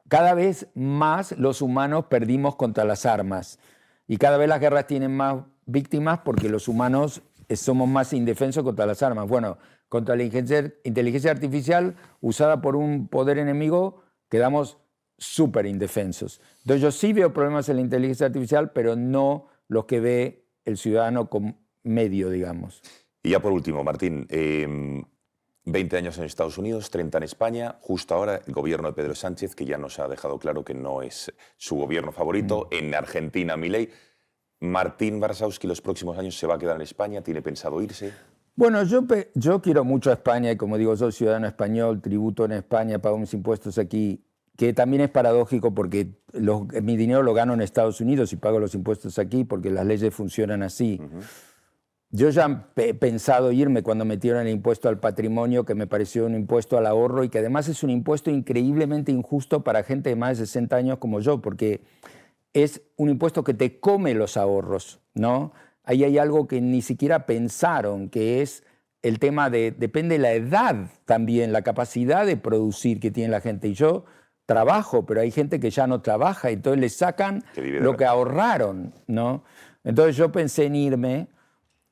Cada vez más los humanos perdimos contra las armas y cada vez las guerras tienen más víctimas porque los humanos somos más indefensos contra las armas. Bueno, contra la inteligencia artificial usada por un poder enemigo quedamos súper indefensos. Entonces yo sí veo problemas en la inteligencia artificial, pero no los que ve el ciudadano medio, digamos. Y ya por último, Martín, 20 años en Estados Unidos, 30 en España, justo ahora el gobierno de Pedro Sánchez, que ya nos ha dejado claro que no es su gobierno favorito, en Argentina Milei. ¿Martín Varsavsky los próximos años se va a quedar en España? ¿Tiene pensado irse? Bueno, yo quiero mucho a España y como digo, soy ciudadano español, tributo en España, pago mis impuestos aquí, que también es paradójico porque mi dinero lo gano en Estados Unidos y pago los impuestos aquí porque las leyes funcionan así. Yo ya he pensado irme cuando metieron el impuesto al patrimonio, que me pareció un impuesto al ahorro y que además es un impuesto increíblemente injusto para gente de más de 60 años como yo, porque es un impuesto que te come los ahorros, ¿no? Ahí hay algo que ni siquiera pensaron, que es el tema depende de la edad también, la capacidad de producir que tiene la gente. Y yo trabajo, pero hay gente que ya no trabaja, y entonces le sacan lo que ahorraron, ¿no? Entonces yo pensé en irme,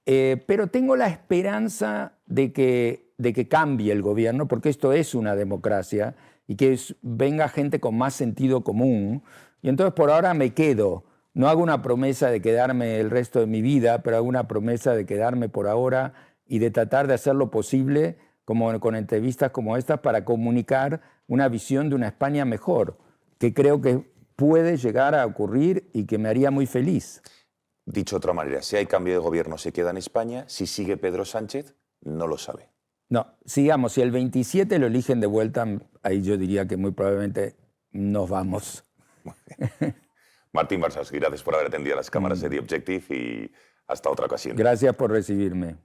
pero tengo la esperanza de que cambie el gobierno, porque esto es una democracia, y que venga gente con más sentido común. Y entonces por ahora me quedo. No hago una promesa de quedarme el resto de mi vida, pero hago una promesa de quedarme por ahora y de tratar de hacer lo posible, como con entrevistas como estas, para comunicar una visión de una España mejor, que creo que puede llegar a ocurrir y que me haría muy feliz. Dicho de otra manera, si hay cambio de gobierno se queda en España, si sigue Pedro Sánchez, no lo sabe. No, sigamos, si el 27 lo eligen de vuelta, ahí yo diría que muy probablemente nos vamos. Martín Varsavsky, gracias por haber atendido a las cámaras de The Objective y hasta otra ocasión. Gracias por recibirme.